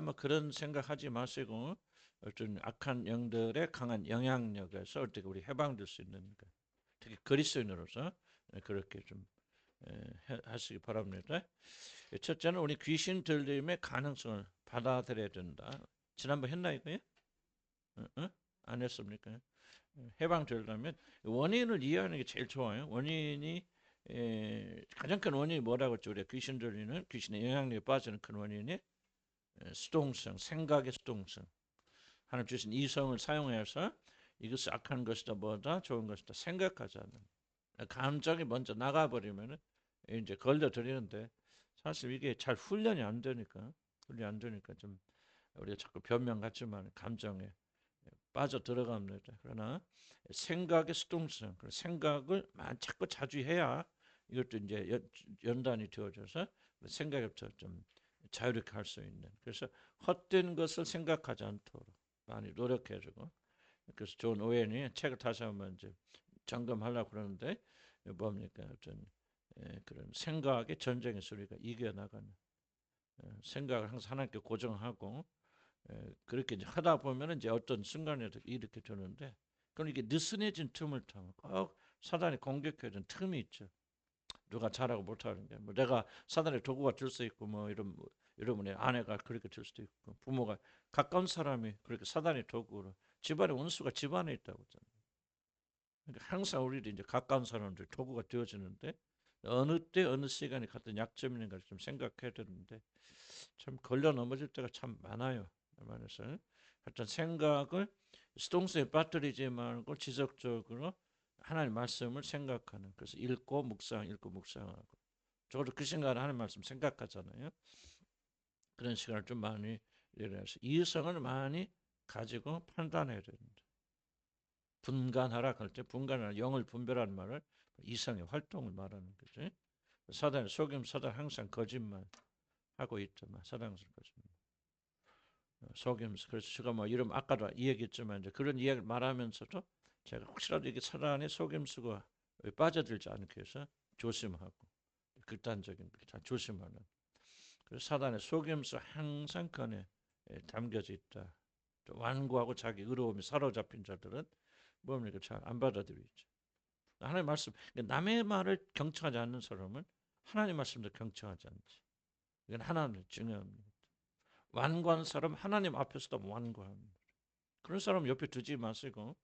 우리가 뭐 그런 생각하지 마시고 어떤 악한 영들의 강한 영향력에서 어떻게 우리 해방될 수 있는가. 특히 그리스도인으로서 그렇게 좀 하시기 바랍니다. 첫째는 우리 귀신 들림의 가능성을 받아들여야 된다. 지난번 했나 이거요? 안 했습니까? 해방되려면 원인을 이해하는 게 제일 좋아요. 원인이 가장 큰 원인이 뭐라고 했죠? 우리가 귀신 들리는 귀신의 영향력에 빠지는 큰 원인이 수동성, 생각의 수동성. 하나님 주신 이성을 사용해서 이것이 악한 것이다, 뭐다, 좋은 것이다 생각하지 않는 감정이 먼저 나가버리면 이제 걸려들이는데 사실 이게 잘 훈련이 안 되니까 좀 우리가 자꾸 변명 같지만 감정에 빠져 들어갑니다. 그러나 생각의 수동성, 생각을 자꾸 자주 해야 이것도 이제 연단이 되어져서 생각부터 좀 자유롭게 할 수 있는. 그래서 헛된 것을 생각하지 않도록 많이 노력해주고. 그래서 존 오웬이 책을 다시 한번 이제 점검하려고 그러는데 뭡니까 어떤 그런 생각의 전쟁에서 우리가 이겨나가는 생각을 항상 하나님께 고정하고 그렇게 이제 하다 보면 이제 어떤 순간에 이렇게 되는데 그럼 이게 느슨해진 틈을 타면 꼭 사단이 공격해준 틈이 있죠. 누가 잘하고 못하는 게 뭐 내가 사단의 도구가 될 수 있고 뭐 이런 여러분의 아내가 그렇게 될 수도 있고 부모가 가까운 사람이 그렇게 사단의 도구로 집안의 원수가 집안에 있다고 하잖아요. 그러니까 항상 우리도 이제 가까운 사람들 도구가 되어지는데 어느 때 어느 시간에 같은 약점 있는 걸 좀 생각해야 되는데 참 걸려 넘어질 때가 참 많아요. 말해서 하여튼 생각을 수동성에 빠뜨리지 말고 지속적으로 하나님 말씀을 생각하는 그래서 읽고 묵상하고 저도 그 시간에 하나님 말씀 생각하잖아요. 그런 시간을 좀 많이 이래서 이성을 많이 가지고 판단해야 됩니다. 분간하라 할 때 분간하라 영을 분별하는 말을 이성의 활동을 말하는 거죠. 사단 속임 사단 항상 거짓말 하고 있더만 사단은 거짓말. 속임수. 그래서 제가 뭐 이름 아까도 이야기했지만 이제 그런 이야기를 말하면서도 제가 혹시라도 이게 사단의 속임수가 빠져들지 않게 해서 조심하고 극단적인 걸 조심하는. 그래서 사단의 속임수 항상 건에 담겨져 있다. 완고하고 자기 의로움이 사로잡힌 자들은 뭡니까 잘 안 받아들이죠. 하나님 말씀 남의 말을 경청하지 않는 사람은 하나님 말씀도 경청하지 않지. 이건 하나님의 중요합니다. 완고한 사람 하나님 앞에서도 완고합니다. 그런 사람 옆에 두지 마시고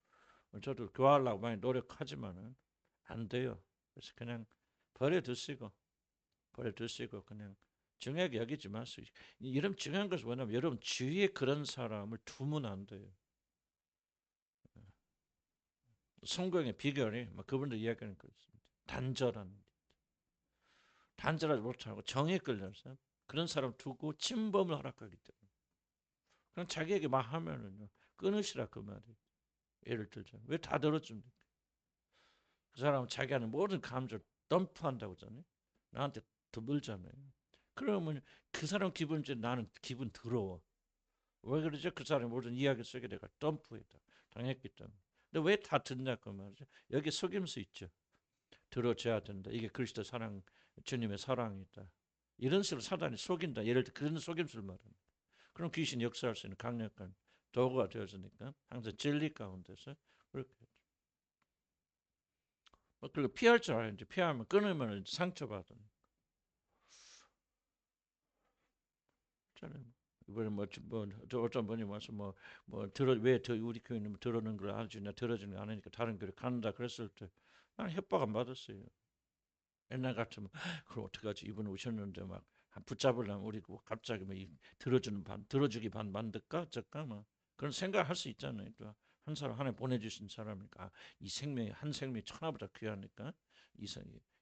저도 교화하려고 많이 노력하지만은 안 돼요. 그래서 그냥 버려두시고 그냥 중요하게 여기지 마시고 이런 중요한 것은 뭐냐면 여러분 주위에 그런 사람을 두면 안 돼요. 성경의 비결이 그분들 이야기하는 그렇습니다. 단절하지 못하고 정에 끌려서 그런 사람 두고 침범을 허락하기 때문에 그럼 자기에게 막 하면은 끊으시라 그 말이. 예를 들자 왜 다 들어줍니까? 그 사람은 자기 하는 모든 감정을 덤프한다고 하잖아요. 나한테 드물잖아요. 그러면 그 사람 기분 이제 나는 기분 더러워. 왜 그러죠? 그 사람의 모든 이야기 속에 내가 덤프했다. 당했기 때문에. 근데 왜 다 듣냐 그 말이죠. 여기 속임수 있죠. 들어줘야 된다. 이게 그리스도 사랑, 주님의 사랑이다. 이런 식으로 사단이 속인다. 예를 들어 그런 속임수를 말합니다. 그럼 귀신이 역사할 수 있는 강력한 도구가 되어지니까 항상 진리 가운데서 그렇게 그리고 피할 줄 알아야지. 피하면 끊으면 상처받은. 이번에 어떤 분이 와서 왜 우리 교회는 들어는 걸 안 주냐 들어주는 거 안 하니까 다른 교회 간다 그랬을 때 나는 협박 안 받았어요. 옛날 같으면 그럼 어떡하지 이분 오셨는데 막 붙잡으려면 우리 갑자기 들어주기 반 만들까 어쩔까 막 그런 생각을 할 수 있잖아요. 또 한 사람 하나 보내주신 사람이니까 이 생명이 한 생명이 천하보다 귀하니까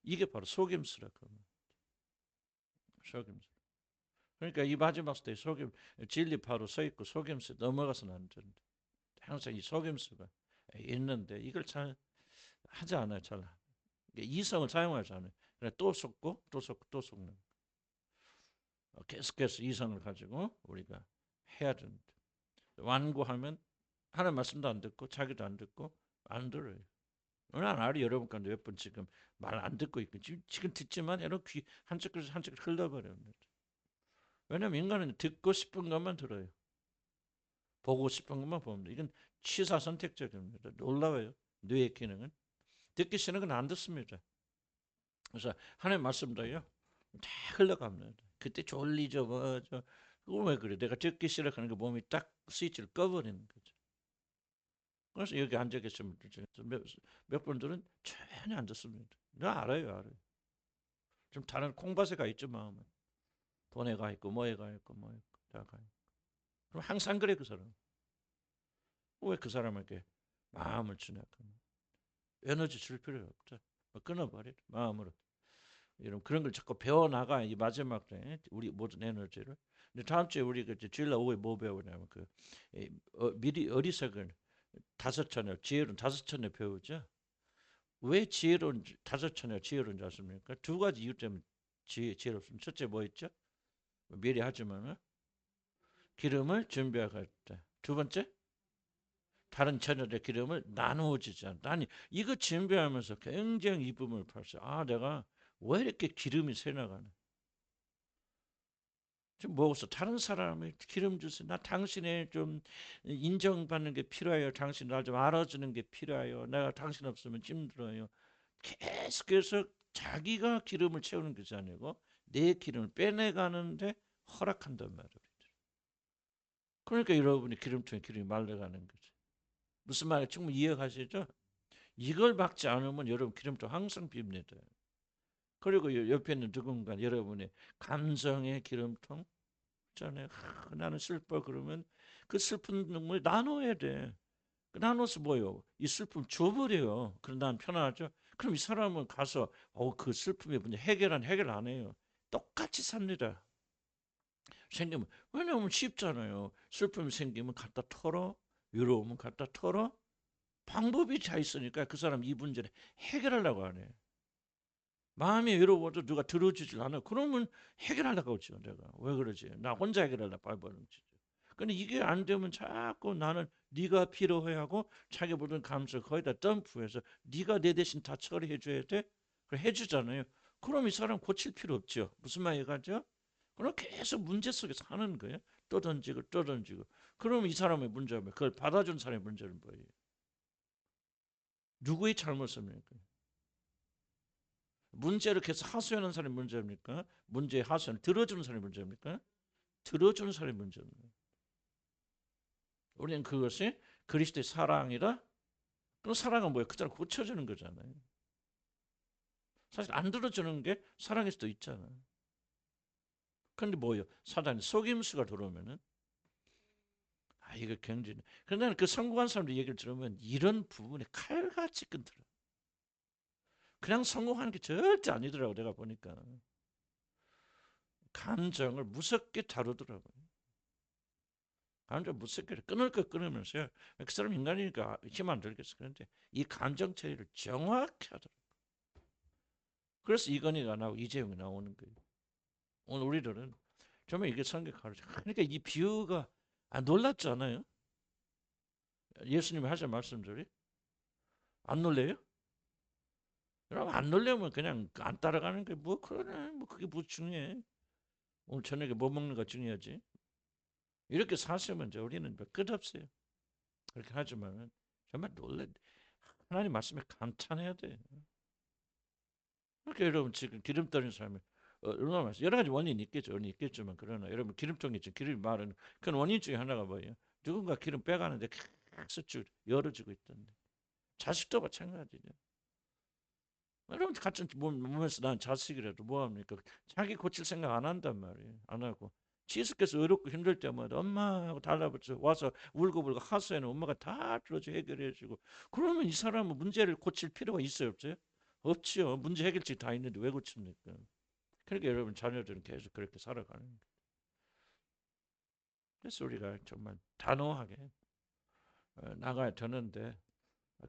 이게 바로 속임수라 그러면 속임수. 그러니까 이 마지막 때 속임 진리파로 서 있고 속임수 넘어가서는 안 된다. 항상 이 속임수가 있는데 이걸 잘 하지 않아요. 잘 이성을 사용하지 않아요. 또 속고 또 속고 또 속는. 계속해서 이성을 가지고 우리가 해야 된다. 완고하면 하나님 말씀도 안 듣고 자기도 안 듣고 안 들어요. 난 알이 여러분 가운데 몇 번 지금 말 안 듣고 있고 지금 듣지만 여러분 귀 한쪽 그래서 한쪽 흘러버립니다. 왜냐면 인간은 듣고 싶은 것만 들어요. 보고 싶은 것만 봅니다. 이건 취사 선택적입니다. 놀라워요. 뇌의 기능은. 듣기 싫은 건 안 듣습니다. 그래서 하나님 말씀도요. 다 흘러갑니다. 그때 졸리죠. 뭐죠. 그거 왜 그래. 내가 듣기 싫어 하는 거 몸이 딱 스위치를 꺼버리는 거죠. 그래서 여기 앉아 계시면 몇 분들은 전혀 안 듣습니다. 나 알아요. 알아요. 좀 다른 콩밭에 가 있죠. 마음은. 돈에 가 있고 뭐에 가 있고 뭐에 다 가 있고. 그럼 항상 그래 그 사람. 왜 그 사람에게 마음을 주냐. 에너지 줄 필요 없죠. 끊어버려 마음으로. 이런 그런 걸 자꾸 배워나가 이 마지막 때 우리 모든 에너지를. 근데 다음 주에 우리 그 주일날 오후에 뭐 배우냐면 미리 어리석은 다섯 처녀 지혜로운 다섯 처녀 배우죠. 왜 지혜로운 다섯 처녀 지혜로운 줄 아십니까? 두 가지 이유 때문에 지혜롭습니다. 첫째 뭐 있죠? 미리 하지만은 기름을 준비하겠다. 두 번째 다른 처녀들의 기름을 나누어 주지 않다. 아니 이거 준비하면서 굉장히 이쁨을 발사. 아 내가 왜 이렇게 기름이 새나가네. 지금 뭐겠어? 다른 사람이 기름 주세요. 나 당신의 좀 인정받는 게 필요해요. 당신 날 좀 알아주는 게 필요해요. 내가 당신 없으면 힘들어요. 계속해서 자기가 기름을 채우는 것이 아니고 내 기름을 빼내가는데 허락한단 말이에요. 그러니까 여러분이 기름통에 기름이 말라가는 거죠. 무슨 말인지 충분히 이해가시죠? 이걸 막지 않으면 여러분 기름통 항상 빕니다. 그리고 옆에 있는 누군가 여러분의 감정의 기름통 있잖아요. 나는 슬퍼 그러면 그 슬픈 눈물 나눠야 돼. 나눠서 뭐요? 이 슬픔 줘버려요. 그럼 난 편하죠. 그럼 이 사람은 가서 그 슬픔의 문제 해결 안 해요. 똑같이 삽니다. 생기면 왜냐면 쉽잖아요. 슬픔이 생기면 갖다 털어. 외로우면 갖다 털어. 방법이 다 있으니까 그 사람 이 문제를 해결하려고 하네. 마음이 외로워도 누가 들어주질 않아. 그러면 해결하려고 하죠. 내가 왜 그러지? 나 혼자 해결하려고 발버둥치죠. 근데 이게 안 되면 자꾸 나는 네가 필요해 하고 자기 모든 감정 거의 다 덤프해서 네가 내 대신 다 처리해 줘야 돼. 그래 해주잖아요. 그럼 이 사람 고칠 필요 없죠. 무슨 말이가죠? 그럼 계속 문제 속에서 하는 거예요. 또 던지고 또 던지고. 그럼 이 사람의 문제면 그걸 받아준 사람의 문제는 뭐예요? 누구의 잘못입니까? 문제를 계속 하소연하는 사람이 문제입니까? 문제의 하소연 들어주는 사람이 문제입니까? 들어주는 사람이 문제입니다. 우리는 그것이 그리스도의 사랑이라. 그럼 사랑은 뭐예요? 그 사람 고쳐주는 거잖아요. 사실 안 들어주는 게 사랑일 수도 있잖아요. 그런데 뭐예요? 사단이 속임수가 들어오면은 이거 굉장히. 그런데 그 성공한 사람들 얘기를 들으면 이런 부분에 칼같이 끊더라. 그냥 성공하는 게 절대 아니더라고 내가 보니까. 감정을 무섭게 다루더라고요. 감정 무섭게 끊을 거 끊으면서요. 그 사람 인간이니까 힘 안 들겠어. 그런데 이 감정 처리를 정확히 하더라고요. 그래서 이건희가 나오고 이재용이 나오는 거예요. 오늘 우리들은 정말 이게 성경 가르쳐. 그러니까 이 비유가 놀랍지 않아요? 예수님이 하신 말씀들이 안 놀래요? 여러분 안 놀려면 그냥 안 따라가는 게 뭐 그러네. 뭐 그게 뭐 중요해. 오늘 저녁에 뭐 먹는 거 중요하지. 이렇게 사시면 이제 우리는 뭐 끝없어요. 그렇게 하지만 정말 놀래. 하나님 말씀에 감탄해야 돼. 그러니까 여러분 지금 기름 떨어진 사람이 얼마나 많아요. 여러 가지 원인이 있겠죠. 원인이 있겠지만 그러나 여러분 기름통이 있죠. 기름이 마르는 그런 원인 중에 하나가 뭐예요? 누군가 기름 빼가는데 계속 열어주고 있던데. 자식도 마찬가지죠. 여러분 같은 몸에서 난 자식이라도 뭐합니까? 자기 고칠 생각 안 한단 말이에요. 안 하고. 지수께서 어렵고 힘들 때마다 엄마 하고 달라붙어 와서 울고불고 하소연은 엄마가 다 들어줘 해결해주고. 그러면 이 사람은 문제를 고칠 필요가 있어요 없어요? 없지요. 문제 해결책 다 있는데 왜 고칩니까? 그러니까 여러분 자녀들은 계속 그렇게 살아가는 거예요. 그래서 우리가 정말 단호하게 나가야 되는데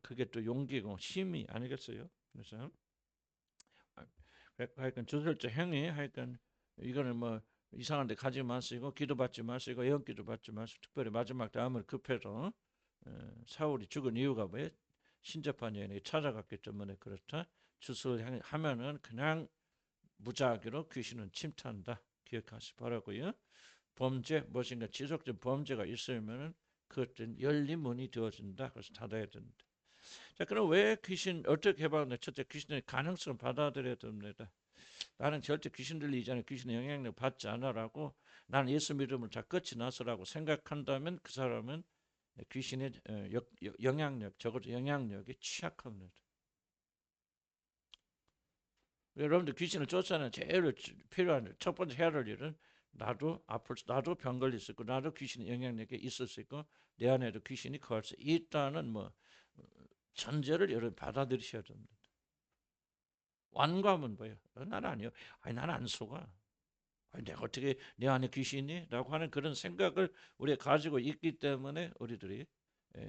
그게 또 용기고 힘이 아니겠어요? 그래서 하여간 주술자 행위 하여간 이거는 뭐 이상한 데 가지 마시고 기도받지 마시고 예언기도 받지 마시고 특별히 마지막 때 아무리 급해도 사울이 죽은 이유가 뭐예요? 신접한 여인이 찾아갔기 때문에 그렇다. 주술 하면은 그냥 무작위로 귀신은 침투한다. 기억하시 바라고요. 범죄 무엇인가 지속적인 범죄가 있으면은 그것은 열린 문이 되어진다. 그래서 닫아야 된다. 자, 그럼 왜 귀신 어떻게 해봤나? 첫째, 귀신의 가능성을 받아들여야 됩니다. 나는 절대 귀신 들리지 않아 귀신의 영향력 받지 않아라고 나는 예수 믿음을 다 끝이 나서라고 생각한다면 그 사람은 귀신의 영향력, 적어도 영향력에 취약합니다. 여러분들 귀신을 쫓아내는 제일 필요한 첫 번째 해야 할 일은 나도 병 걸릴 수 있고 나도 귀신의 영향력에 있을 수 있고 내 안에도 귀신이 거할 수 있다는 뭐 전제를 여러분 받아들이셔야 됩니다. 완고하면 뭐예요? 나는 아니요. 아니 나는 안 속아. 아니, 내가 어떻게 내 안에 귀신이? 라고 하는 그런 생각을 우리가 가지고 있기 때문에 우리들이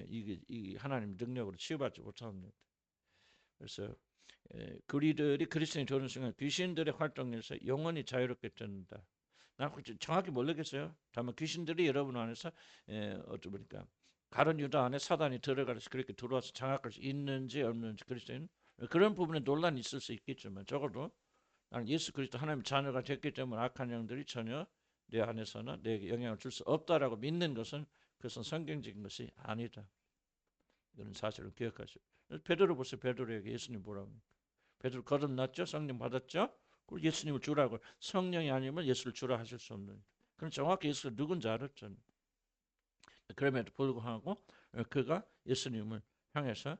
이 하나님 능력으로 치유받지 못합니다. 그래서 우리들이 그리스도인이 되는 순간 귀신들의 활동에서 영원히 자유롭게 된다. 난 정확히 모르겠어요. 다만 귀신들이 여러분 안에서 어떻게 보니까 가룟 유다 안에 사단이 들어가서 그렇게 들어와서 장악할 수 있는지 없는지 그리스도인 그런 부분에 논란이 있을 수 있겠지만 적어도 나는 예수 그리스도 하나님 자녀가 됐기 때문에 악한 영들이 전혀 내 안에서는 내게 영향을 줄 수 없다라고 믿는 것은 그것은 성경적인 것이 아니다. 이런 사실을 기억하시오. 베드로 보세요. 베드로에게 예수님 뭐라고 합니까? 베드로 거듭났죠? 성령 받았죠? 그리고 예수님을 주라고 성령이 아니면 예수를 주라 하실 수 없는. 그럼 정확히 예수가 누군지 알았잖아요. 그럼에도 불구하고 그가 예수님을 향해서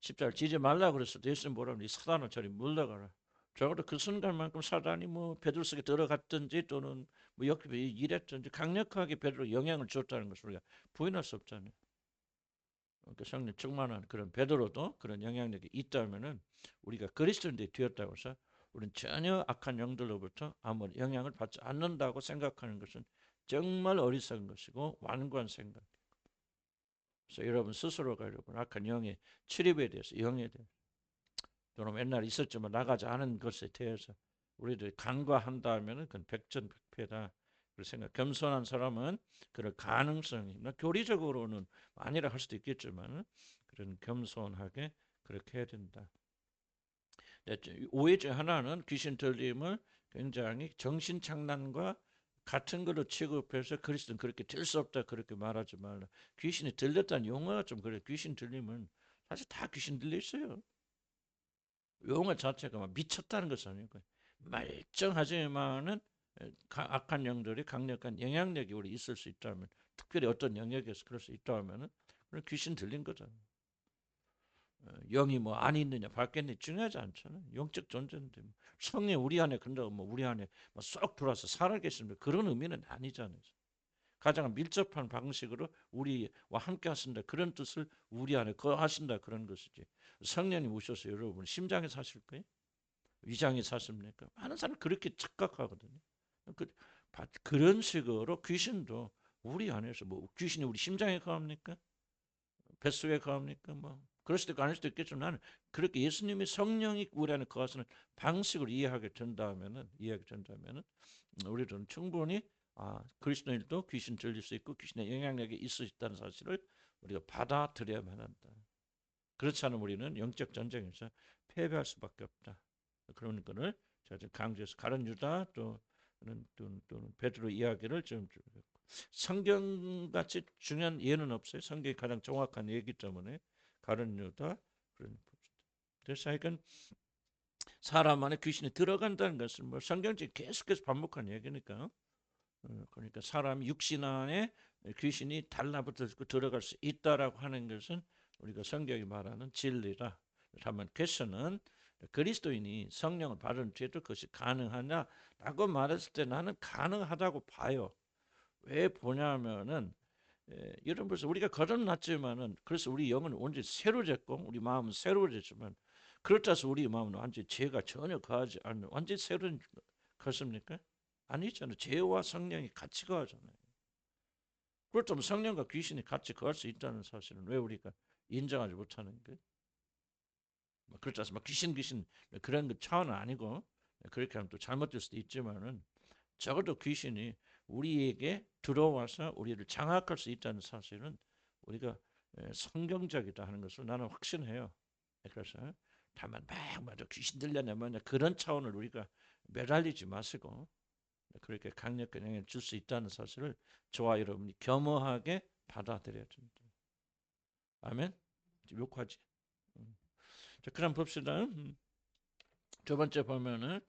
십자가를 지지 말라 그랬을 때 예수님 뭐라고 이 사단아 저리 물러가라. 적어도 그 순간만큼 사단이 뭐 베드로 속에 들어갔든지 또는 뭐 옆에 일했든지 강력하게 베드로 영향을 줬다는 것을 우리가 부인할 수 없잖아요. 그러니까 성령 충만한 그런 베드로도 그런 영향력이 있다면은 우리가 그리스도인들이 되었다고 해서 우리는 전혀 악한 영들로부터 아무런 영향을 받지 않는다고 생각하는 것은 정말 어리석은 것이고 완고한 생각. 그래서 여러분 스스로가 여러분 악한 영의 출입에 대해서 영에 대해서 또는 맨날 있었지만 나가지 않은 것에 대해서 우리들이 간과한다면은 그건 백전백패다. 그 생각. 겸손한 사람은 그럴 가능성이 교리적으로는 아니라 할 수도 있겠지만 그런 겸손하게 그렇게 해야 된다. 오해 중 하나는 귀신 들림을 굉장히 정신장난과 같은 걸로 취급해서 그리스도는 그렇게 들 수 없다 그렇게 말하지 말라. 귀신이 들렸다는 용어가 좀 그래. 귀신 들림은 사실 다 귀신 들려 있어요. 용어 자체가 막 미쳤다는 것은 아니고 말쩡하지만은 악한 영들이 강력한 영향력이 우리 있을 수 있다면 특별히 어떤 영역에서 그럴 수 있다면은 그런 귀신 들린 거잖아요. 영이 뭐 안에 있느냐 밖에 있느냐 중요하지 않잖아요. 영적 존재인데 성령 우리 안에 근다고 뭐 우리 안에 쏙 들어와서 살아계십니다. 그런 의미는 아니잖아요. 가장 밀접한 방식으로 우리와 함께 하신다 그런 뜻을 우리 안에 거하신다 그런 것이지. 성령님 오셔서 여러분 심장에 사실 거예요? 위장에 사십니까? 많은 사람 그렇게 착각하거든요. 그런 식으로 귀신도 우리 안에서 뭐 귀신이 우리 심장에 거합니까? 뱃속에 거합니까? 뭐 그럴 수도 있고 아닐 수도 있겠지만 나는 그렇게 예수님의 성령이 우리 안에 거하시는 방식을 이해하게 된다면은 우리들은 충분히 그리스도인도 귀신 들릴 수 있고 귀신의 영향력이 있을 수 있다는 사실을 우리가 받아들여야만 한다. 그렇지 않으면 우리는 영적 전쟁에서 패배할 수밖에 없다. 그런 거를 제가 강조해서 가룟 유다 또는 베드로 이야기를 좀 성경같이 중요한 예는 없어요. 성경이 가장 정확한 예이기 때문에 가룟 유다 그런 그래서 하여간 사람 안에 귀신이 들어간다는 것은 뭐 성경적인 계속해서 반복한 얘기니까 그러니까 사람 육신 안에 귀신이 달라붙어 들어갈 수 있다라고 하는 것은 우리가 성경이 말하는 진리라. 다만 퀘스천은 그리스도인이 성령을 받은 뒤에도 그것이 가능하냐라고 말했을 때 나는 가능하다고 봐요. 왜 보냐면은 이런 벌써 우리가 거듭났지만은 그래서 우리 영은 온전히 새로졌고 우리 마음은 새로워졌지만 그렇다 해서 우리 마음은 완전히 죄가 전혀 거하지 않는 완전히 새로운 것입니까? 아니잖아요. 죄와 성령이 같이 거하잖아요. 그렇다면 성령과 귀신이 같이 거할 수 있다는 사실은 왜 우리가 인정하지 못하는 거예요? 그렇지 않습니까? 귀신 그런 그 차원은 아니고 그렇게 하면 또 잘못될 수도 있지만은 적어도 귀신이 우리에게 들어와서 우리를 장악할 수 있다는 사실은 우리가 성경적이다 하는 것을 나는 확신해요. 그래서 다만 막 귀신 들려내 뭐냐 그런 차원을 우리가 매달리지 마시고 그렇게 강력한 영향을 줄 수 있다는 사실을 저와 여러분이 겸허하게 받아들여야 됩니다. 아멘. 욕하지. 자, 그럼 봅시다. 두 번째 보면은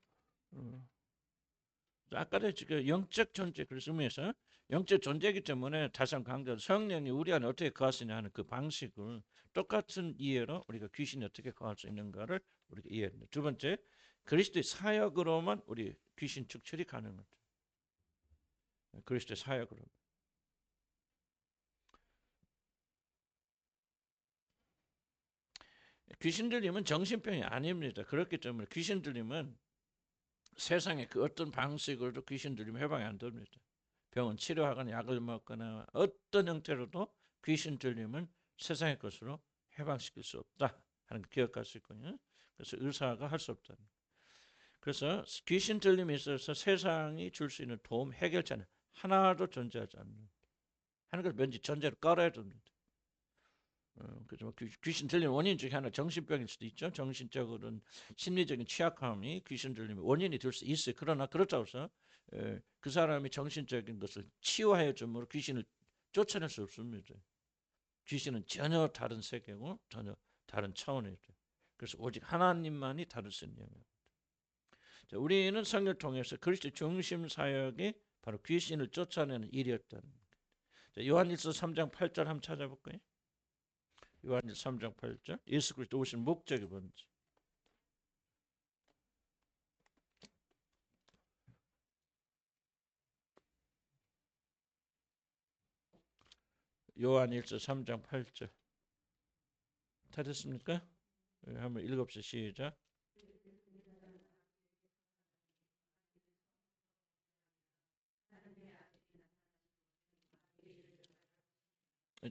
아까도 지금 영적 존재 그 의미에서 영적 존재이기 때문에 다시 한번 강조 성령이 우리 안에 어떻게 거하시냐 하는 그 방식을 똑같은 이해로 우리가 귀신이 어떻게 거할 수 있는가를 우리가 이해합니다. 두 번째 그리스도의 사역으로만 우리 귀신 축출이 가능합니다. 그리스도의 사역으로. 귀신 들림은 정신병이 아닙니다. 그렇기 때문에 귀신 들림은 세상의 그 어떤 방식으로도 귀신 들리면 해방이 안 됩니다. 병원 치료하거나 약을 먹거나 어떤 형태로도 귀신 들림은 세상의 것으로 해방시킬 수 없다 하는 거 기억할 수 있거든요. 그래서 의사가 할 수 없다. 그래서 귀신 들림에 있어서 세상이 줄 수 있는 도움 해결자는 하나도 존재하지 않는다 하는 걸 왠지 전제로 깔아야 됩니다. 그죠? 귀신 들림 원인 중에 하나 정신병일 수도 있죠. 정신적으로는 심리적인 취약함이 귀신 들림의 원인이 될 수 있어요. 그러나 그렇다고 해서 그 사람이 정신적인 것을 치유하여 줌으로 귀신을 쫓아낼 수 없습니다. 귀신은 전혀 다른 세계고 전혀 다른 차원이죠. 그래서 오직 하나님만이 다룰 수 있는 영역입니다. 우리는 성경을 통해서 그리스도 중심 사역이 바로 귀신을 쫓아내는 일이었다는 거예요. 요한일서 3장 8절 한번 찾아볼까요? 요한일서 3장 8절 예수 그리스도 오신 목적이 뭔지. 요한일서 3장 8절 찾았습니까? 한번 읽읍시다. 시작.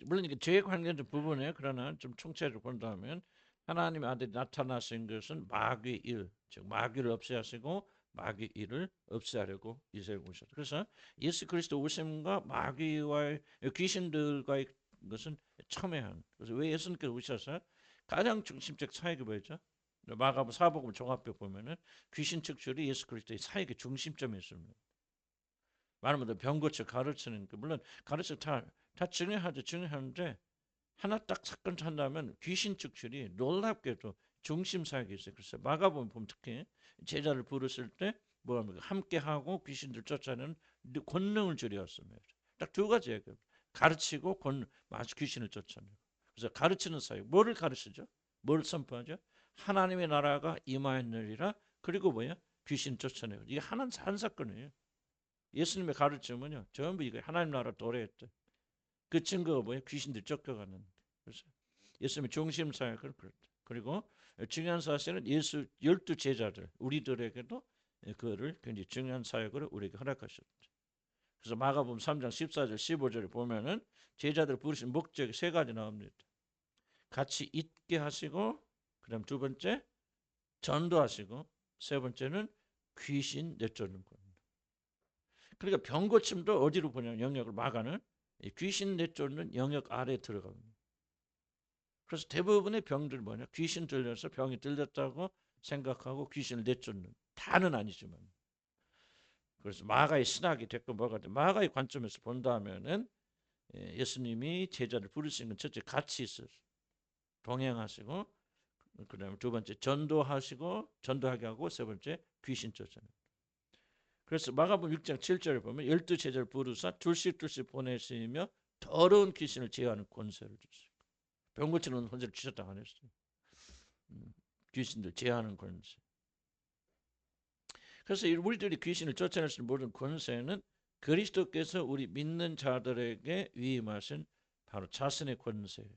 물론 이게 죄에 관련된 부분이에요. 그러나 좀 총체적으로 본다면 하나님의 아들이 나타나신 것은 마귀의 일, 즉 마귀를 없애하시고 마귀의 일을 없애하려고 이 세상에 오셨다. 그래서 예수 그리스도 오심과 마귀와의 귀신들과의 것은 첨예한. 그래서 왜 예수님께서 오셔서 가장 중심적 사역이 뭐였죠? 마가복음 사복음 종합벽 보면은 귀신 축출이 예수 그리스도의 사역의 중심점에 있습니다. 말하면 병 고쳐 가르치는 그 물론 가르쳐 다 중요하죠. 중요한데 하나 딱 사건 한다면 귀신 축출이 놀랍게도 중심 사역이 있어요. 그래서 마가복음 보면 특히 제자를 부르실 때 뭐합니까? 함께하고 귀신들 쫓아내는 권능을 주려왔습니다. 딱 두 가지 얘기예요. 가르치고 마치 귀신을 쫓아내고. 그래서 가르치는 사역. 뭐를 가르치죠? 뭘 선포하죠? 하나님의 나라가 임하였느니라. 그리고 뭐야? 귀신 쫓아내고. 이게 한 사건이에요. 예수님의 가르침은요. 전부 이거 하나님 나라 도래했대. 그 증거가 뭐예요? 귀신들 쫓겨가는. 그래서 예수님의 중심 사역을 그렇다. 그리고 중요한 사실은 예수 12 제자들 우리들에게도 그거를 굉장히 중요한 사역을 우리에게 허락하셨다. 그래서 마가복음 3장 14절 15절을 보면은 제자들 부르신 목적이 세 가지 나옵니다. 같이 있게 하시고 그다음 두 번째 전도하시고 세 번째는 귀신 내쫓는 것. 그러니까 병 고침도 어디로 보냐면 영역을 마가는 귀신 내쫓는 영역 아래에 들어갑니다. 그래서 대부분의 병들 뭐냐 귀신 들려서 병이 들렸다고 생각하고 귀신을 내쫓는 다는 아니지만 그래서 마가의 신학이 됐고 뭐가 됐든 마가의 관점에서 본다면은 예수님이 제자를 부르신 건 첫째 같이 있어서 동행하시고 그다음에 두 번째 전도하시고 전도하게 하고 세 번째 귀신 쫓아내는. 그래서 마가복음 6장 7절에 보면 12 제자를 부르사 둘씩 보내시며 더러운 귀신을 제어하는 권세를 주시고 병 고치는 권세를 주셨다고 안 했어요. 귀신들 제어하는 권세. 그래서 우리들이 귀신을 쫓아낼 수 있는 모든 권세는 그리스도께서 우리 믿는 자들에게 위임하신 바로 자신의 권세예요.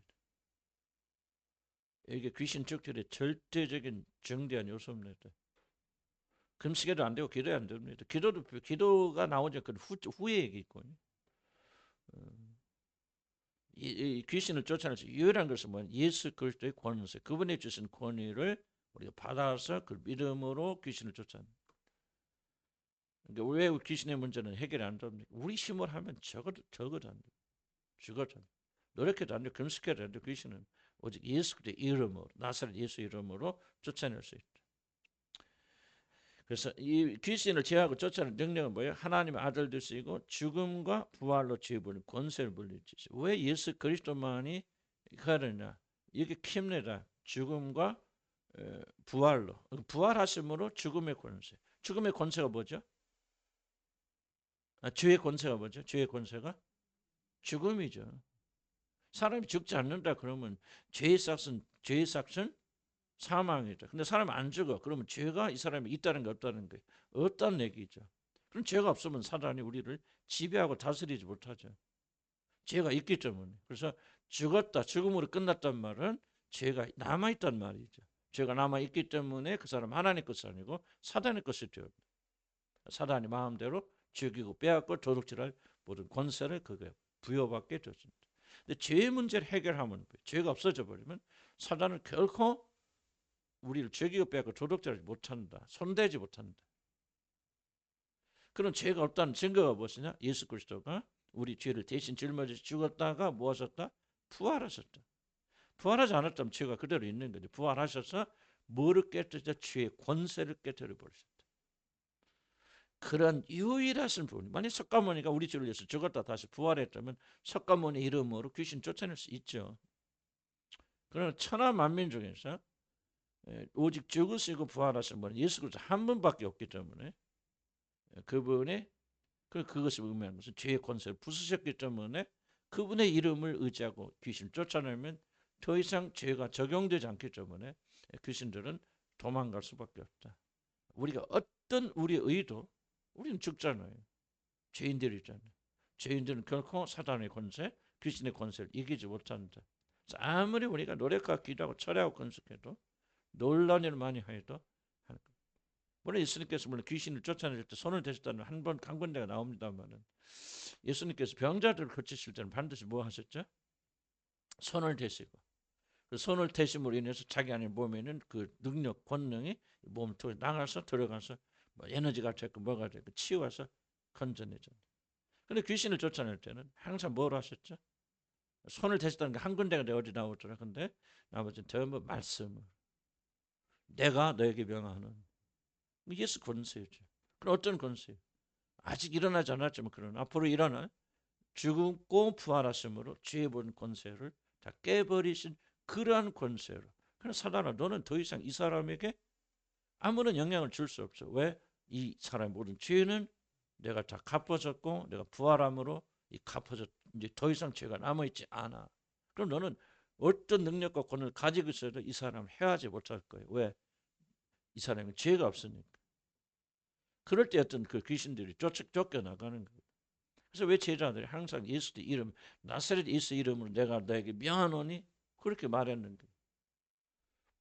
이게 귀신 쫓기의 절대적인 정대한 요소입니다. 금식해도 안 되고 기도해도 안 됩니다. 기도가 나오죠. 그 후에 얘기 있거든요. 이 귀신을 쫓아낼 수 유일한 것은 뭐냐? 예수 그리스도의 권세, 그분이 주신 권위를 우리가 받아서 그 믿음으로 귀신을 쫓아내. 그러니까 왜 귀신의 문제는 해결이 안 됩니까? 우리 힘을 하면 적어도 안 돼. 죽어도 안 돼. 노력해도 안 돼. 금식해도 안 돼. 귀신은 오직 예수 그리스도의 이름으로 나사렛 예수 이름으로 쫓아낼 수 있다. 그래서 이 귀신을 제하고 쫓아내는 능력은 뭐예요? 하나님의 아들 되시고 죽음과 부활로 지어버린 권세를 물리치죠. 왜 예수 그리스도만이 가느냐? 이게 킵니다. 죽음과 부활로. 부활하심으로 죽음의 권세. 죽음의 권세가 뭐죠? 죄의 권세가 뭐죠? 죄의 권세가 죽음이죠. 사람이 죽지 않는다 그러면 죄의 삭은 사망이죠. 근데 사람이 안 죽어. 그러면 죄가 이 사람이 있다는 게 없다는 게 없다는 얘기죠. 그럼 죄가 없으면 사단이 우리를 지배하고 다스리지 못하죠. 죄가 있기 때문에. 그래서 죽었다, 죽음으로 끝났단 말은 죄가 남아있단 말이죠. 죄가 남아있기 때문에 그 사람 하나님 것이 아니고 사단의 것이 되었다. 사단이 마음대로 죽이고 빼앗고 도둑질할 모든 권세를 그게 부여받게 되었습니다. 근데 죄의 문제를 해결하면 죄가 없어져 버리면 사단은 결코 우리를 죽이고 빼앗고 도둑질하지 못한다. 손대지 못한다. 그런 죄가 없다는 증거가 무엇이냐? 예수 그리스도가 우리 죄를 대신 짊어져 죽었다가 무엇하셨다? 부활하셨다. 부활하지 않았다면 죄가 그대로 있는 거죠. 부활하셔서 뭐를 깨뜨려? 죄의 권세를 깨뜨려 버리셨다. 그런 유일하신 분. 만약 석가모니가 우리 죄를 위해서 죽었다 다시 부활했다면 석가모니 이름으로 귀신 쫓아낼 수 있죠. 그러나 천하 만민 중에서 오직 죽으시고 부활하신 분은 예수 그리스도 한 분밖에 없기 때문에 그분의 그것을 의미하는 것은 죄의 권세를 부수셨기 때문에 그분의 이름을 의지하고 귀신 쫓아내면 더 이상 죄가 적용되지 않기 때문에 귀신들은 도망갈 수밖에 없다. 우리가 어떤 우리의 의도 우리는 죽잖아요. 죄인들이잖아요. 죄인들은 결코 사단의 권세, 귀신의 권세를 이기지 못한다. 아무리 우리가 노력하고 기도하고 철회하고 건축해도 놀라운 일을 많이 해도 물론 예수님께서 물론 귀신을 쫓아낼 때 손을 대셨다는 한 군데가 나옵니다만은 예수님께서 병자들을 고치실 때는 반드시 뭐 하셨죠? 손을 대시고 그 손을 대심으로 인해서 자기 안에 몸에 있는 그 능력, 권능이 몸 통해 나가서 들어가서 뭐 에너지가 됐고 뭐가 됐고 치유해서 건져내잖아요. 근데 귀신을 쫓아낼 때는 항상 뭘 하셨죠? 손을 대셨다는 게 한 군데가 어디 나오더라. 근데 나머지는 전부 말씀을 내가 너에게 명하는 예수 권세죠. 그럼 어떤 권세? 아직 일어나지 않았지만 그러나 앞으로 일어날 죽고 부활하심으로 죄의 본 권세를 다 깨버리신 그러한 권세로. 그래서 사단아 너는 더 이상 이 사람에게 아무런 영향을 줄 수 없어. 왜? 이 사람의 모든 죄는 내가 다 갚아졌고 내가 부활함으로 이 갚아졌 이제 더 이상 죄가 남아있지 않아. 그럼 너는 어떤 능력과 권을 가지고 있어도 이 사람 해하지 못할 거예요. 왜? 이 사람이 죄가 없으니까. 그럴 때 어떤 그 귀신들이 쫓겨나가는 거예요. 그래서 왜 제자들이 항상 예수 이름, 나사렛 예수 이름으로 내가 너에게 명하노니 그렇게 말했는데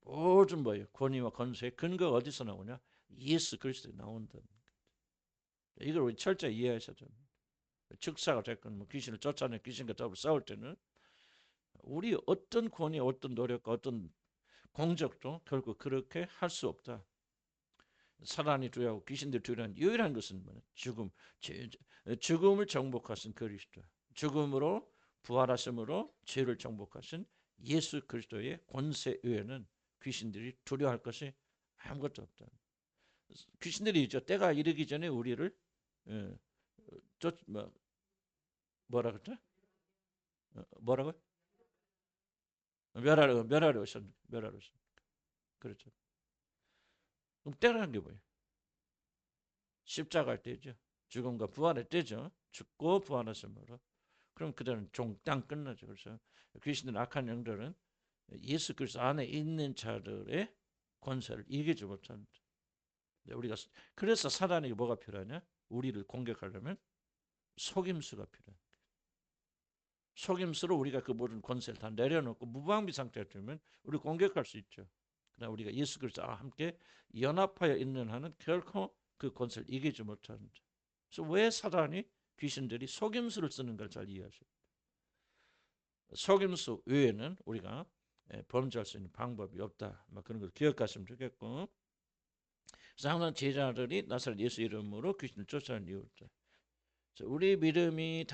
모든 뭐예요? 권위와 권세의 근거가 어디서 나오냐? 예수 그리스도에 나온다는 거예요. 이걸 우리 철저히 이해하셔야 됩니다. 즉사가 됐건 뭐 귀신을 쫓아내 귀신과 더불어 싸울 때는 우리 어떤 권위, 어떤 노력과 어떤 공적도 결국 그렇게 할 수 없다. 사단이 두려워 귀신들이 두려운 유일한 것은 뭐냐? 죽음을 정복하신 그리스도, 죽음으로 부활하심으로 죄를 정복하신 예수 그리스도의 권세 외에는 귀신들이 두려워할 것이 아무것도 없다. 귀신들이 있죠. 때가 이르기 전에 우리를 뭐라 그랬죠? 뭐라고? 멸하러 오셨습니다. 멸하러 오셨습니다. 그렇죠. 그럼 때라는 게 뭐예요? 십자가일 때죠. 죽음과 부활의 때죠. 죽고 부활하심으로. 그럼 그들은 종땅 끝나죠. 그래서 귀신들 악한 영들은 예수 그리스도 안에 있는 자들의 권세를 이기지 못합니다. 우리가 그래서 사단에게 뭐가 필요하냐? 우리를 공격하려면 속임수가 필요해요. 속임수로 우리가 그 모든 권세를 다 내려놓고 무방비 상태가 되면 우리 공격할 수 있죠. 그러나 우리가 예수 그리스도와 함께 연합하여 있는 한은 결코 그 권세를 이기지 못합니다. 그래서 왜 사단이 귀신들이 속임수를 쓰는 걸 잘 이해하셔야 돼요. 속임수 외에는 우리가 범죄할 수 있는 방법이 없다. 그런 걸 기억하시면 좋겠고. 그래서 항상 제자들이 나사렛 예수 이름으로 귀신을 쫓아내는 이유죠. 우리 믿음이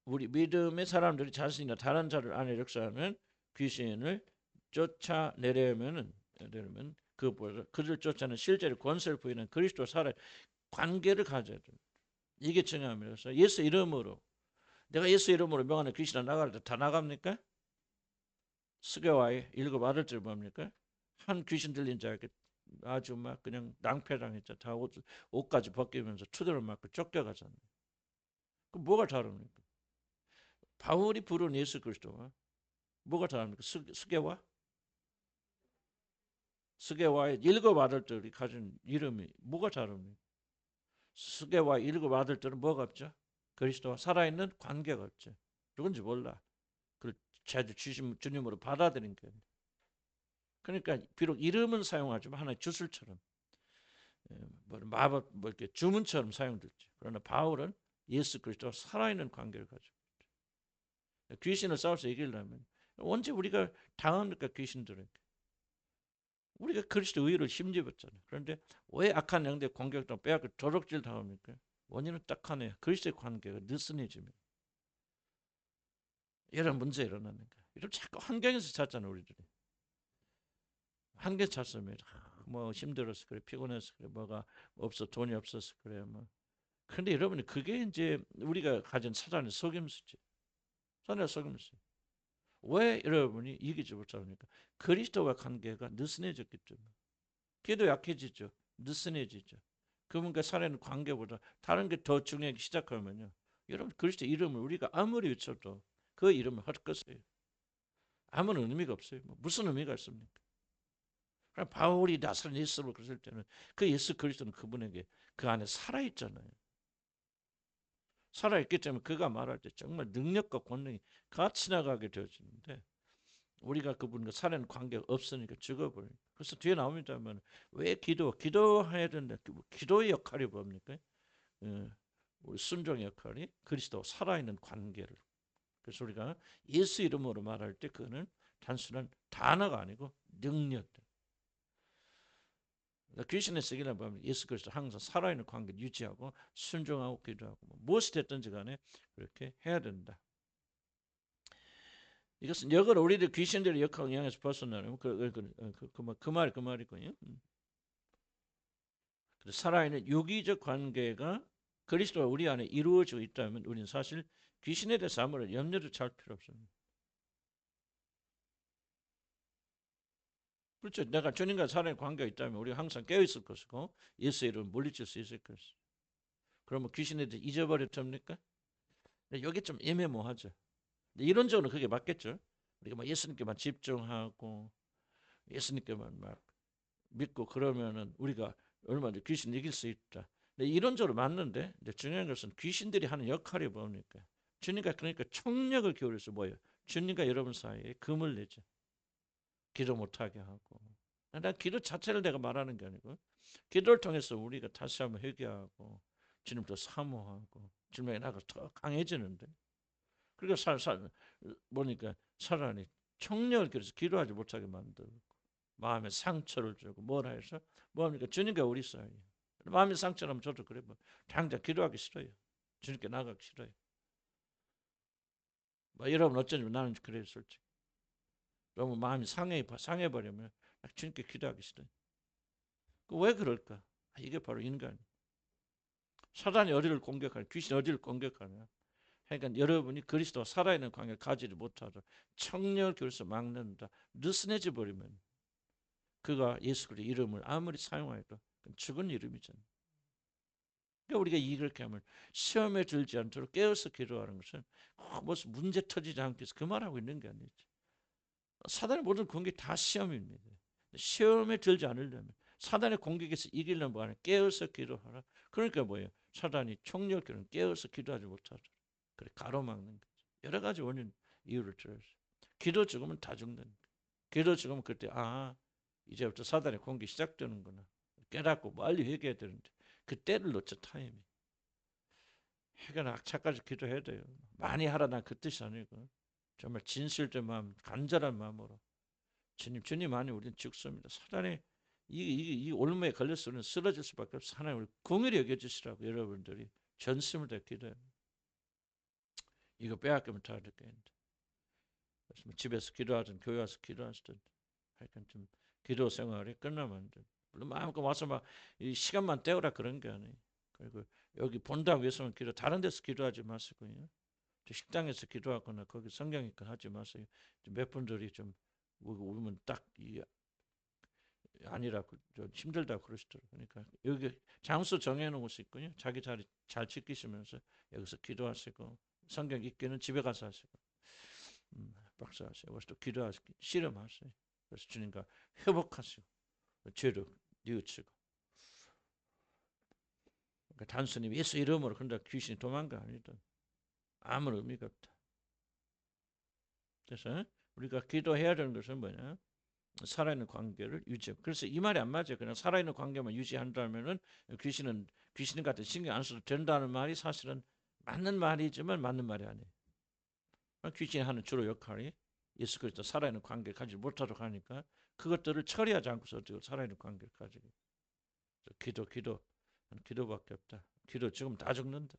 우리 믿음의 사람들이 자신이나 다른 자를 안에 역사하면 귀신을 쫓아내려면 그를 쫓아는 실제로 권세를 부여는 그리스도 살아 관계를 가져야 돼. 이게 중요합니다. 예수 이름으로 내가 예수 이름으로 명하는 귀신을 나갈 때 다 나갑니까? 스게와의 일곱 아들들 뭡니까? 한 귀신 들린 자에게 아주 막 그냥 낭패당했죠. 다 옷까지 벗기면서 투대를 맞고 쫓겨가잖아요. 그럼 뭐가 다릅니까? 바울이 부른 예수 그리스도와 뭐가 다릅니까? 스게와의 일곱 아들들이 가진 이름이 뭐가 다릅니까? 스게와 일곱 아들들은 뭐가 없죠? 그리스도와 살아있는 관계가 없죠. 누군지 몰라. 그걸 주님으로 받아들인 거예요. 그러니까 비록 이름은 사용하지만 하나의 주술처럼 마법 이렇게 주문처럼 사용됐죠. 그러나 바울은 예수 그리스도와 살아있는 관계를 가지고 있죠. 귀신을 싸워서 이기려면 언제 우리가 당합니까? 귀신들에게. 우리가 그리스도 의를 힘입었잖아요. 그런데 왜 악한 영대 공격당 빼앗고 도둑질 당합니까? 원인은 딱 하나예요. 그리스도의 관계가 느슨해지면 이런 문제 일어나는 거예요. 이런 자꾸 환경에서 찾잖아요. 우리들이. 환경 찾으면 뭐 힘들어서 그래, 피곤해서 그래, 뭐가 없어, 돈이 없어서 그래, 뭐. 그런데 여러분이 그게 이제 우리가 가진 사단의 속임수지. 사단의 속임수. 왜 여러분이 이기지 못합니까? 그리스도와 관계가 느슨해졌기 때문에. 기도 약해지죠. 느슨해지죠. 그분과 살아있는 관계보다 다른 게 더 중요하기 시작하면요. 여러분 그리스도 이름을 우리가 아무리 외쳐도 그 이름은 헛것이에요. 아무런 의미가 없어요. 뭐 무슨 의미가 있습니까? 그럼 바울이 나사렛 예수로 그랬을 때는 그 예수 그리스도는 그분에게 그 안에 살아있잖아요. 살아있기 때문에 그가 말할 때 정말 능력과 권능이 같이 나가게 되어지는데 우리가 그분과 살아있는 관계가 없으니까 죽어버려요. 그래서 뒤에 나옵니다만 왜 기도해야 된다. 기도의 역할이 뭡니까? 우리 순종의 역할이 그리스도 살아있는 관계를. 그래서 우리가 예수 이름으로 말할 때 그거는 단순한 단어가 아니고 능력. 귀신의 세계를 보면 예수 그리스도 항상 살아있는 관계를 유지하고 순종하고 기도하고 무엇이 됐든지 간에 그렇게 해야 된다. 이것은 역으로 우리들 귀신들의 영향에서 벗어나는 그 말이고요. 살아있는 유기적 관계가 그리스도와 우리 안에 이루어지고 있다면 우리는 사실 귀신에 대해서 아무런 염려를 잘 필요 없습니다. 그렇죠. 내가 주님과 살아있는 관계가 있다면 우리가 항상 깨어있을 것이고 예수의 이름을 물리칠 수 있을 것이고 그러면 귀신에 대해 잊어버렸습니까? 여기 좀 애매모호하죠. 이론적으로 그게 맞겠죠. 우리가 막 예수님께만 집중하고 예수님께만 막 믿고 그러면은 우리가 얼마든지 귀신 이길 수 있다. 근데 이론적으로 맞는데 중요한 것은 귀신들이 하는 역할이 뭡니까? 주님과 그러니까 총력을 기울여서 뭐예요? 주님과 여러분 사이에 금을 내죠. 기도 못하게 하고. 난 기도 자체를 내가 말하는 게 아니고 기도를 통해서 우리가 다시 한번 회개하고 주님도 사모하고 주님에게 나가 더 강해지는데 그리고 보니까 차라리 총력을 기울여서 기도하지 못하게 만들고 마음에 상처를 주고 뭐라 해서 뭐합니까? 주님과 우리 사이에 마음의 상처라면 저도 그래 뭐 당장 기도하기 싫어요. 주님께 나가기 싫어요. 뭐 여러분 어쩐지 나는 그래요 솔직히. 너무 마음이 상해버리면 주님께 기도하기 싫어요. 왜 그럴까? 이게 바로 인간. 사단이 어디를 공격하냐? 귀신이 어디를 공격하냐? 그러니까 여러분이 그리스도와 살아있는 관계를 가지지 못하도록 청력을 기울여서 막는다. 느슨해져 버리면 그가 예수 그리스도의 이름을 아무리 사용해도 죽은 이름이잖아요. 그러니까 우리가 이렇게 하면 시험에 들지 않도록 깨어서 기도하는 것은 무슨 문제 터지지 않기 위해서 그 말하고 있는 게 아니죠. 사단의 모든 공격이 다 시험입니다. 시험에 들지 않으려면 사단의 공격에서 이기려면 뭐하냐? 깨어서 기도하라. 그러니까 뭐예요? 사단이 총력기는 깨어서 기도하지 못하도록 그래 가로막는 거죠. 여러 가지 원인 이유를 들어서 기도 죽으면 다 죽는다. 기도 죽으면 그때 이제부터 사단의 공격이 시작되는구나. 깨닫고 빨리 회개해야 되는데 그때를 놓쳐 타임이. 해가 악착까지 기도해야 돼요. 많이 하라 난 그 뜻이 아니고 정말 진실된 마음, 간절한 마음으로 주님 안에 우리는 죽습니다. 사단의 이 올무에 걸려서 우리는 쓰러질 수밖에 없어. 하나님을 공의를 여겨주시라고 여러분들이 전심을 다 기도해요. 이거 빼앗기면 다 이렇게 했는데. 집에서 기도하든 교회 와서 기도하시든 하여간 좀 기도 생활이 끝나면 안 돼. 물론 마음껏 와서 막 이 시간만 때우라 그런 게 아니에요. 그리고 여기 본당 위해서만 기도, 다른 데서 기도하지 마시고요. 식당에서 기도하거나 거기 성경 읽고 하지 마세요. 몇 분들이 좀 우면 딱 아니라고 좀 힘들다고 그러시더라고요. 그러니까 여기 장소 정해놓은 곳이 있군요. 자기 자리 잘 지키시면서 여기서 기도하시고 성경 읽기는 집에 가서 하시고 박사하시고 그래서 또 기도하시고 씨름하세요. 그래서 주님과 회복하시고 죄를 뉘우치고 그러니까 단순히 예수 이름으로 그런다 귀신이 도망가 아니다. 아무 의미가 없다. 그래서 우리가 기도해야 되는 것은 뭐냐? 살아있는 관계를 유지하고. 그래서 이 말이 안 맞아요. 그냥 살아있는 관계만 유지한다면은 귀신 같은 신경 안 써도 된다는 말이 사실은 맞는 말이지만 맞는 말이 아니에요. 귀신이 하는 주로 역할이 예수 그리스도 살아있는 관계를 가지지 못하도록 하니까 그것들을 처리하지 않고서 어떻게 살아있는 관계를 가지고. 기도밖에 없다. 기도 지금 다 죽는다.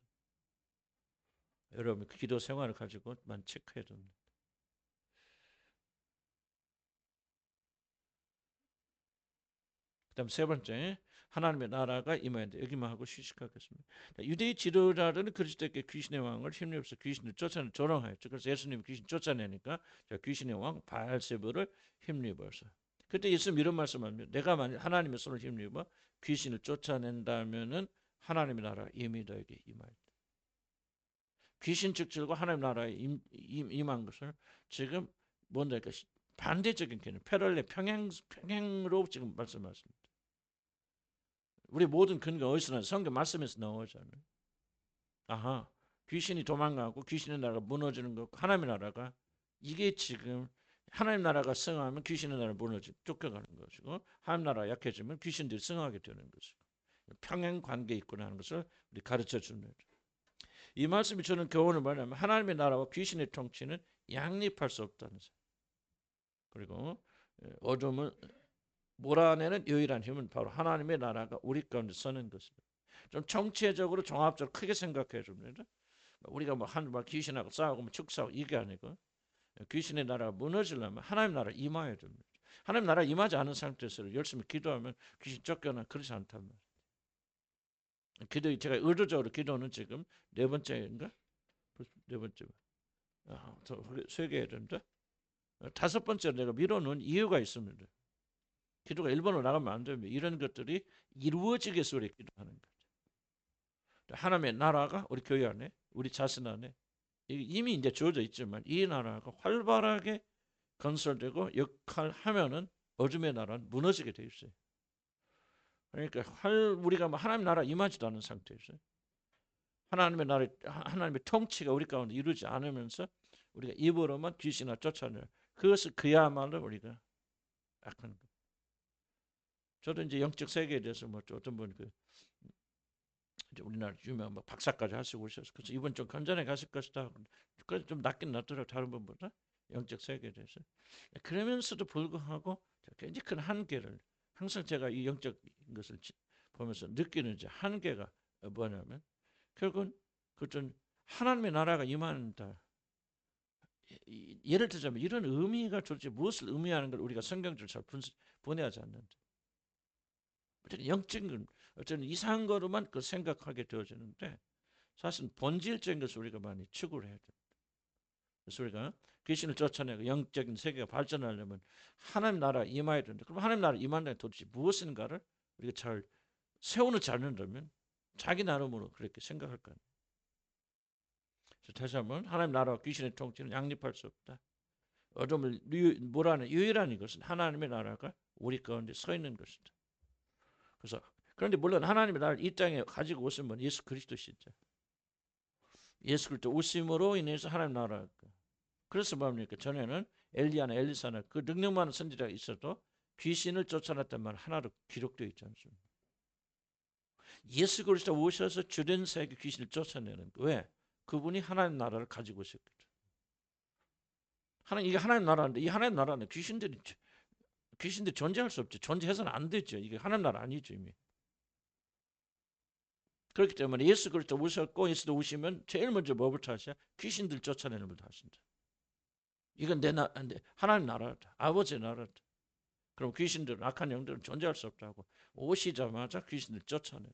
여러분 기도 생활을 가지고만 체크해야 됩니다. 그다음 세 번째, 하나님의 나라가 임하는데 여기만 하고 휴식하겠습니다. 유대의 지도자들은 그리스도께 귀신의 왕을 힘입어서 귀신을 쫓아내 조롱하였죠. 그래서 예수님이 귀신 쫓아내니까 귀신의 왕 바알세불을 힘입어서. 그때 예수님 이런 말씀합니다. 내가 만약 하나님의 손을 힘입어 귀신을 쫓아낸다면은 하나님의 나라가 이미 너에게 임하였다. 귀신 축출과 하나님 나라에 임한 것을 지금 뭔가 반대적인 개념, 패럴레 평행으로 지금 말씀하십니다. 우리 모든 근거 어디서 나 성경 말씀에서 나오잖아요. 아하, 귀신이 도망가고 귀신의 나라가 무너지는 것, 하나님의 나라가 이게 지금 하나님 나라가 승하면 귀신의 나라가 무너지고 쫓겨가는 것이고 하나님 나라가 약해지면 귀신들이 승하게 되는 것이고 평행 관계 있구나 하는 것을 우리 가르쳐 줍니다. 이 말씀이 저는 교훈을 말하면 하나님의 나라와 귀신의 통치는 양립할 수 없다는 사실. 그리고 어둠을 몰아내는 유일한 힘은 바로 하나님의 나라가 우리 가운데 서는 것입니다. 좀 정치적으로 종합적으로 크게 생각해 줍니다. 우리가 뭐 귀신하고 싸우고 축사하고 이게 아니고 귀신의 나라가 무너지려면 하나님 나라 임하여야 됩니다. 하나님 나라 임하지 않은 상태에서 열심히 기도하면 귀신 쫓겨나 그렇지 않단 말이에요. 기도 제가 의도적으로 기도는 지금 네 번째인가? 네 번째. 세 개 해야 된다. 다섯 번째 내가 미뤄놓은 이유가 있습니다. 기도가 일본으로 나가면 안 됩니다. 이런 것들이 이루어지게 해서 우리 기도하는 거죠. 하나님의 나라가 우리 교회 안에, 우리 자신 안에 이미 이제 주어져 있지만 이 나라가 활발하게 건설되고 역할하면은 어둠의 나라는 무너지게 돼 있어요. 그러니까 우리가 뭐 하나님 나라 임하지도 않은 상태에서 하나님의 나라, 하나님의 통치가 우리 가운데 이루지 않으면서 우리가 입으로만 귀신을 쫓아내요. 그것을 그야말로 우리가 악한 거. 저도 이제 영적 세계에 대해서 뭐 어떤 분 우리나라 유명한 뭐 박사까지 하시고 오셔서 그래서 이번 좀 건전해 가실 것이다. 그래서 좀 낫긴 낫더라고 다른 분보다 영적 세계에 대해서. 그러면서도 불구하고 굉장히 큰 한계를 항상 제가 이 영적 것을 보면서 느끼는 이제 한계가 뭐냐면 결국은 그전 하나님의 나라가 임한다. 예를 들자면 이런 의미가 도대체 무엇을 의미하는 걸 우리가 성경적으로 잘 분해하지 않는다. 영적인 어떤 이상한 거로만 그 생각하게 되어지는데 사실 본질적인 것을 우리가 많이 추구를 해야 됩니다. 그래서 우리가 귀신을 쫓아내고 영적인 세계가 발전하려면 하나님 나라 임해야 된다. 그럼 하나님 나라 임한다는 도대체 무엇인가를 우리가 잘 세워놓지 않는다면 자기 나름으로 그렇게 생각할 거예요. 다시 한번 하나님 나라와 귀신의 통치는 양립할 수 없다. 어둠을 몰아내는 유일한 이것은 하나님의 나라가 우리 가운데 서 있는 것이다. 그래서 그런데 물론 하나님의 나라를 이 땅에 가지고 오신 분 예수 그리스도시죠. 예수 그리스도 오심으로 인해서 하나님 나라가 그래서 뭡니까? 전에는 엘리야나 엘리사나 그 능력 많은 선지자가 있어도 귀신을 쫓아냈단 말 하나로 기록되어 있지 않습니까? 예수 그리스도 오셔서 주된 세계 귀신을 쫓아내는 거. 왜? 그분이 하나님 나라를 가지고 오셨거든. 이게 하나님 나라인데 이 하나님 나라는 귀신들이 존재할 수 없죠. 존재해서는 안 되죠. 이게 하나님 나라 아니죠 이미. 그렇기 때문에 예수 그리스도 오셨고 예수도 오시면 제일 먼저 뭐부터 하셔? 귀신들 쫓아내는 것부터 하신다. 이건 하나님 나라다. 아버지의 나라다. 그럼 귀신들은, 악한 영들은 존재할 수 없다고 오시자마자 귀신들 쫓아내.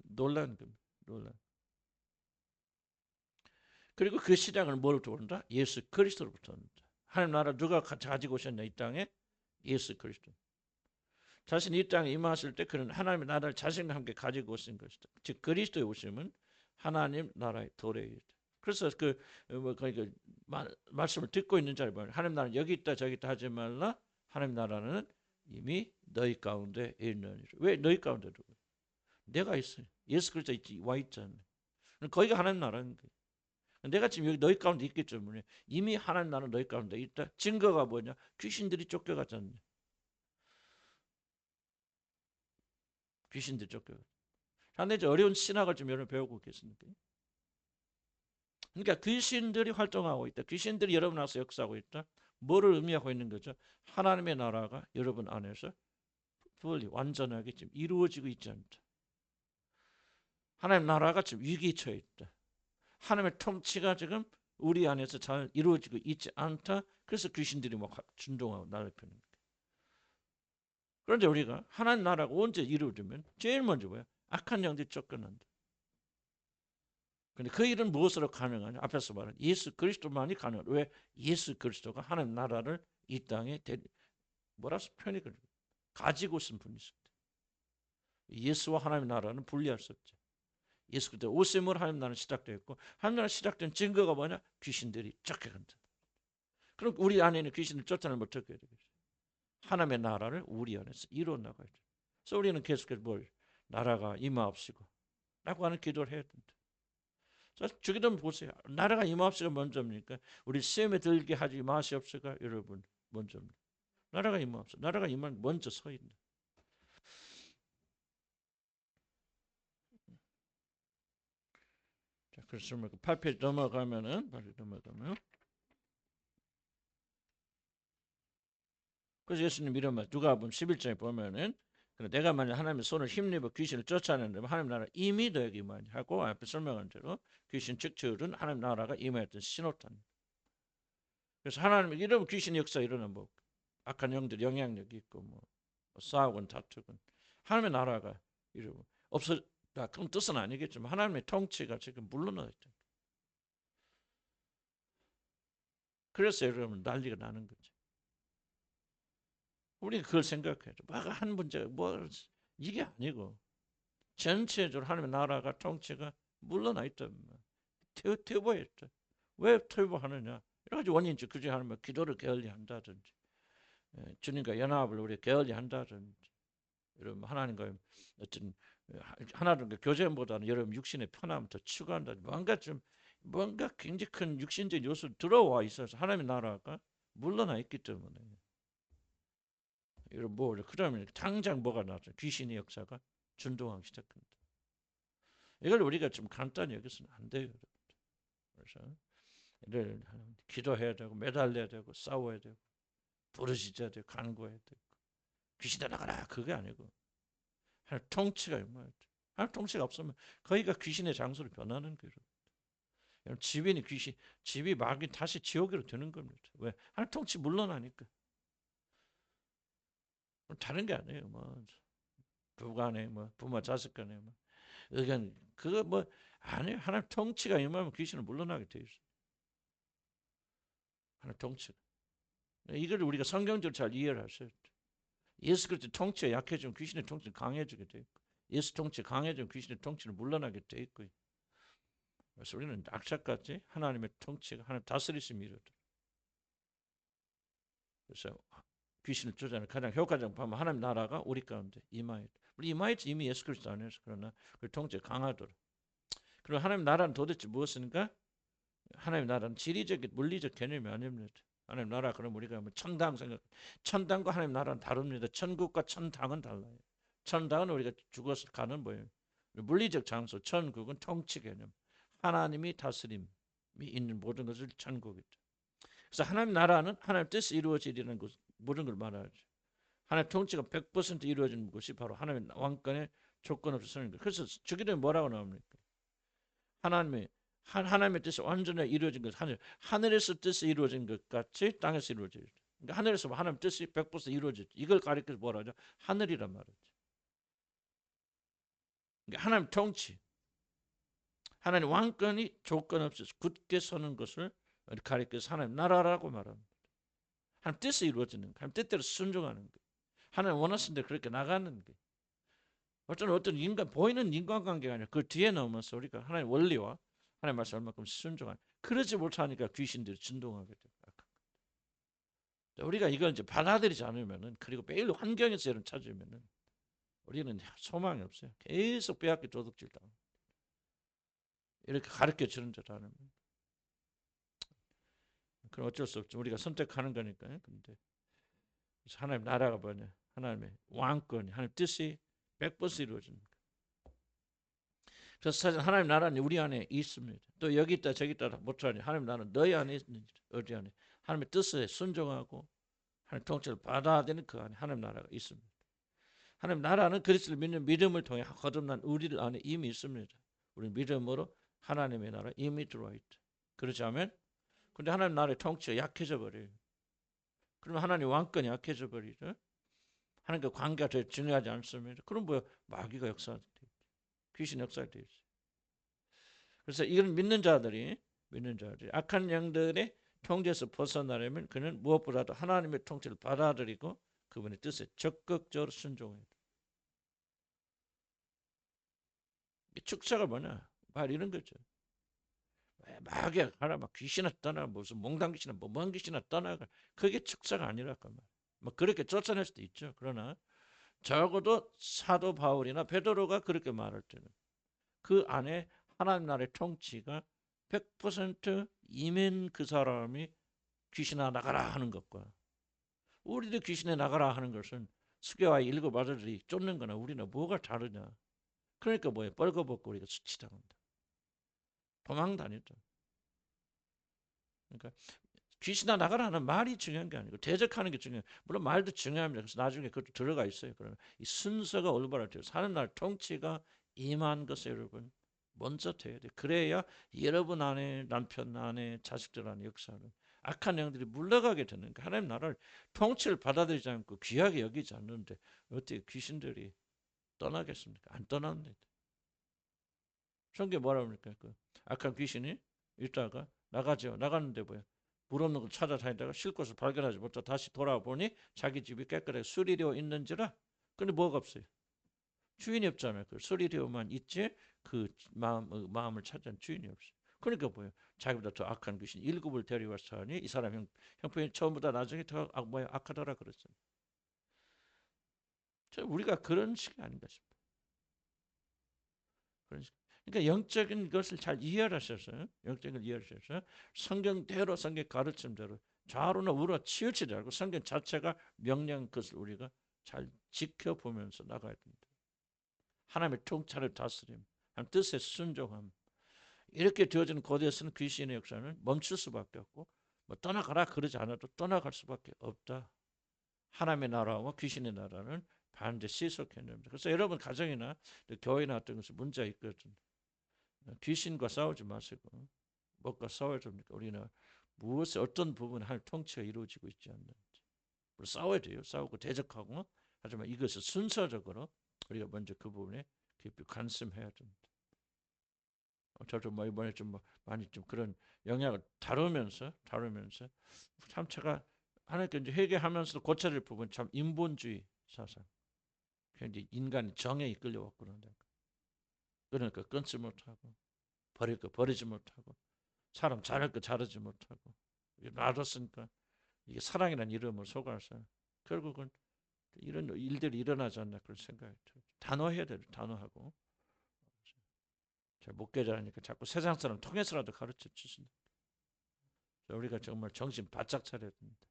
놀란 겁니다. 놀란. 그리고 그 시작을 뭐로부터 온다? 예수 그리스도로부터 온다. 하나님 나라 누가 가지고 오셨냐 이 땅에? 예수 그리스도. 자신이 이 땅에 임하실 때 그는 하나님의 나라를 자신과 함께 가지고 오신 것이다. 즉 그리스도의 오심은 하나님 나라의 도래이다. 그래서 그러니까 말씀을 듣고 있는 자를 보면 하나님 나라는 여기 있다 저기 있다 하지 말라. 하나님 나라는 이미 너희 가운데 있느니라. 왜 너희 가운데로? 내가 있어요. 예수 그리스도 와 있잖아요. 거기가 하나님 나라인 거예요. 내가 지금 여기 너희 가운데 있기 때문에 이미 하나님 나라는 너희 가운데 있다. 증거가 뭐냐? 귀신들이 쫓겨갔잖아요. 귀신들이 쫓겨갔. 상당히 어려운 신학을 좀 여러분 배우고 계십니까? 그러니까 귀신들이 활동하고 있다. 귀신들이 여러분 안에서 역사하고 있다. 뭐를 의미하고 있는 거죠? 하나님의 나라가 여러분 안에서 완전하게 지금 이루어지고 있지 않다. 하나님 나라가 지금 위기에 처해 있다. 하나님의 통치가 지금 우리 안에서 잘 이루어지고 있지 않다. 그래서 귀신들이 막 진동하고 날렵해는 거예요. 그런데 우리가 하나님 나라가 언제 이루어지면 제일 먼저 뭐야? 악한 영들이 쫓겨난다. 근데 그 일은 무엇으로 가능하냐? 앞에서 말한 예수 그리스도만이 가능하다. 왜? 예수 그리스도가 하나님 나라를 이 땅에 뭐라서 편히 가지고 있는 분이십니다. 예수와 하나님 나라는 분리할 수 없죠. 예수 그리스도 오심으로 하나님 나라는 시작되었고 하나님 나라 시작된 증거가 뭐냐? 귀신들이 쫓겨간다. 그럼 우리 안에 있는 귀신을 쫓아내면 어떻게 해야 되겠어요? 하나님의 나라를 우리 안에서 이루어 나가야죠. 그래서 우리는 계속해서 나라가 임하옵시고 라고 하는 기도를 해야 된다. 자, 주기도 보세요. 나라가 임하옵시가 먼저입니까? 우리 시험에 들게 하지 마시옵소가 여러분 먼저입니다. 나라가 임하옵시고 나라가 임하면 먼저 서 있는. 자, 그래서 8페이지 넘어가면은 그래서 예수님 이런 말 누가복음 11장에 보면은 내가 만약 하나님의 손을 힘입어 귀신을 쫓아내는데 하나님 나라 이미 너에게 임하니 하고 앞에 설명한 대로 귀신 측처는 하나님 나라가 임하였던 신호탄. 그래서 하나님 이러면 귀신 역사 일어나면 뭐 악한 영들 영향력이 있고 뭐 싸우건 다투건 하나님의 나라가 이러면 없어졌다. 그런 뜻은 아니겠지만 하나님의 통치가 지금 물러나 있다. 그래서 여러분 난리가 나는 거죠. 우리가 그걸 생각해야죠. 뭐가 한 문제가 뭐 이게 아니고 전체적으로 하나님의 나라가 통치가 물러나 있다. 퇴보했다. 왜 퇴보하느냐? 여러 가지 원인이 있죠. 그중에 하나는 기도를 게을리한다든지 주님과 연합을 우리 게을리한다든지 여러분 하나님과 어떤 하나님과 교제보다는 여러분 육신의 편함을 더 추구한다든지 뭔가 굉장히 큰 육신적 요소 들어와 있어서 하나님의 나라가 물러나 있기 때문에 여러분 그러면 당장 뭐가 나죠? 귀신의 역사가 준동하기 시작합니다. 이걸 우리가 좀 간단히 여기서는 안 돼요. 그래서 이를 기도해야 되고 매달려야 되고 싸워야 되고 부르짖어야 되고 간구해야 되고 귀신아 나가라 그게 아니고 하나님 통치가 임해야 돼. 하나님 통치가 없으면 거기가 귀신의 장소로 변하는 거예요. 집이 마귀 다시 지옥으로 되는 겁니다. 왜? 하나님 통치 물러나니까. 다른 게 아니에요. 뭐 부간에 뭐 부모 자식 간에 뭐 의견 그거 뭐 아니에요. 하나님 통치가 임하면 귀신은 물러나게 돼 있어요. 하나님 통치. 이걸 우리가 성경적으로 잘 이해를 하셔야 돼요. 예수 그리스도 통치가 약해지면 귀신의 통치는 강해지게 돼 있고 예수 통치 강해지면 귀신의 통치는 물러나게 돼 있고 그래서 우리는 악착같이 하나님의 통치가 하나님 다스리심이 이루어져. 그래서 귀신을 쫓아내는 가장 효과적인 방법 하나님 나라가 우리 가운데 임하였다. 우리 임하였지 이미 예수 그리스도 안에서 그러나 그 통치가 강하도록. 그리고 하나님 나라는 도대체 무엇인가? 하나님 나라는 지리적 물리적 개념이 아닙니다. 하나님 나라 그럼 우리가 뭐 천당 생각 천당과 하나님 나라는 다릅니다. 천국과 천당은 달라요. 천당은 우리가 죽어서 가는 뭐예요? 물리적 장소. 천국은 통치 개념. 하나님이 다스림이 있는 모든 것을 천국이죠. 그래서 하나님 나라는 하나님 뜻이 이루어지려는 것 모든 걸 말하죠. 하나님 통치가 100% 이루어지는 것이 바로 하나님의 왕권의 조건 없이 서는 것. 그래서 주기도에 뭐라고 나옵니까? 하나님의 뜻이 완전히 이루어진 것, 하늘에서 뜻이 이루어진 것 같이 땅에서 이루어져요. 그러니까 하늘에서 하나님 뜻이 100% 이루어졌지. 이걸 가리켜서 뭐라 하죠? 하늘이란 말이죠. 그러니까 하나님 통치, 하나님 왕권이 조건 없이 굳게 서는 것을 가리켜서 하나님 나라라고 말합니다. 하나님 뜻이 이루어지는 거, 하나님 뜻대로 순종하는 거, 하나님 원하신 대로 그렇게 나가는 거. 어떤 인간 보이는 인간관계가 아니라 그 뒤에 넘어서 우리가 하나님 원리와 하나님 말씀 얼마큼 순종하는. 그러지 못하니까 귀신들이 진동하게 돼요. 우리가 이걸 이제 받아들이지 않으면은, 그리고 매일 환경에서 이런 찾으면은 우리는 소망이 없어요. 계속 빼앗기 도둑질 당하고 이렇게 가르쳐 주는 줄 알면 그럼 어쩔 수 없죠. 우리가 선택하는 거니까요. 근데 하나님 나라가 뭐냐? 하나님의 왕권이, 하나님 뜻이 100% 이루어지는 거예요. 그래서 사실 하나님 나라는 우리 안에 있습니다. 또 여기 있다 저기 있다 못하니 하나님 나라는 너희 안에 있는지 어디 안에 하나님의 뜻에 순종하고 하나님 통치를 받아야 되는 그 안에 하나님 나라가 있습니다. 하나님 나라는 그리스도를 믿는 믿음을 통해 거듭난 우리 안에 이미 있습니다. 우리 믿음으로 하나님의 나라 이미 들어와 있다. 그렇지 않으면 근데 하나님 나라의 통치가 약해져 버려요. 그러면 하나님 왕권이 약해져 버리죠. 하나님과 관계가 더 중요하지 않습니다. 그럼 뭐야? 마귀가 역사돼 있죠. 귀신 역사돼 있어요. 그래서 이런 믿는 자들이 악한 영들의 통제에서 벗어나려면 그는 무엇보다도 하나님의 통치를 받아들이고 그분의 뜻에 적극적으로 순종해야 돼. 축사가 뭐냐? 말 이런 거죠. 마귀가 가라, 막 귀신아 떠나, 무슨 몽당 귀신아, 뭐먼 귀신아 떠나가. 그게 축사가 아니랄까 말. 뭐 그렇게 쫓아낼 수도 있죠. 그러나 적어도 사도 바울이나 베드로가 그렇게 말할 때는 그 안에 하나님 나라의 통치가 100% 임한 그 사람이 귀신아 나가라 하는 것과 우리도 귀신에 나가라 하는 것은 스게와 일곱 아들들이 쫓는 거나 우리는 뭐가 다르냐. 그러니까 뭐예요? 뻘거벗고 우리가 수치당한다. 도망 다녔죠. 그러니까 귀신아 나가라는 말이 중요한 게 아니고 대적하는 게 중요해요. 물론 말도 중요합니다. 그래서 나중에 그것도 들어가 있어요. 그러면 이 순서가 올바를 때 사는 날 통치가 임한 것을 여러분 먼저 돼야 돼. 그래야 여러분 안에 남편 안에 자식들 안에 역사는 악한 영들이 물러가게 되는 거예요. 하나님 나라를 통치를 받아들이지 않고 귀하게 여기지 않는데 어떻게 귀신들이 떠나겠습니까? 안 떠납니다. 성경 뭐라 합니까? 그 악한 귀신이 있다가 나가죠. 나갔는데 뭐야? 물 없는 걸 찾아다니다가 쉴 곳을 발견하지 못하고 다시 돌아보니 자기 집이 깨끗하게 수리되어 있는지라. 근데 뭐가 없어요? 주인이 없잖아요. 그 수리되어만 있지 그 마음을 찾는 주인이 없어요. 그러니까 뭐예요? 자기보다 더 악한 귀신 일곱을 데려와서 하니 이 사람 형편이 처음보다 나중에 더 악하더라 그랬어요. 우리가 그런 식이 아닌가 싶어요. 그런 식. 그러니까 영적인 것을 잘 이해하셔서 영적인 걸 이해하셔서 성경대로 성경 가르침대로 좌우나 우로 치우치지 않고 성경 자체가 명령 것을 우리가 잘 지켜보면서 나가야 됩니다. 하나님의 통찰을 다스림, 하나님 뜻에 순종함. 이렇게 되어지는 고대에서는 귀신의 역사는 멈출 수밖에 없고 뭐 떠나가라 그러지 않아도 떠나갈 수밖에 없다. 하나님의 나라와 귀신의 나라는 반드시 속해야 됩니다. 그래서 여러분 가정이나 교회나 어떤 것에 문제가 있거든. 귀신과 싸우지 마시고 뭐가 싸워야 됩니까? 우리는 무엇에 어떤 부분에 하나님 통치가 이루어지고 있지 않는지 싸워야 돼요. 싸우고 대적하고 하지만 이것을 순서적으로 우리가 먼저 그 부분에 깊이 관심해야 됩니다. 저도 뭐 이번에 좀 많이 좀 그런 영향을 다루면서 참 제가 하나님께 이제 회개하면서도 고쳐야 될 부분 참 인본주의 사상. 굉장히 인간이 정에 이끌려왔고 그러니까 끊지 못하고 버릴 거 버리지 못하고 사람 잘할 거 잘하지 못하고 놔뒀으니까 이게 사랑이라는 이름을 속아서 결국은 이런 일들이 일어나지 않나 그런 생각이 들어요. 단호해야 돼요. 단호하고 잘 목회자라니까 자꾸 세상 사람 통해서라도 가르쳐 주신다. 우리가 정말 정신 바짝 차려야 됩니다.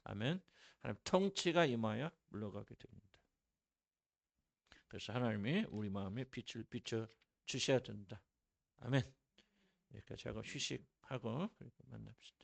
아멘. 하나님 통치가 임하여 물러가게 됩니다. 그래서 하나님이 우리 마음에 빛을 비춰 주셔야 된다. 아멘. 여기까지 하고 휴식하고 만납시다.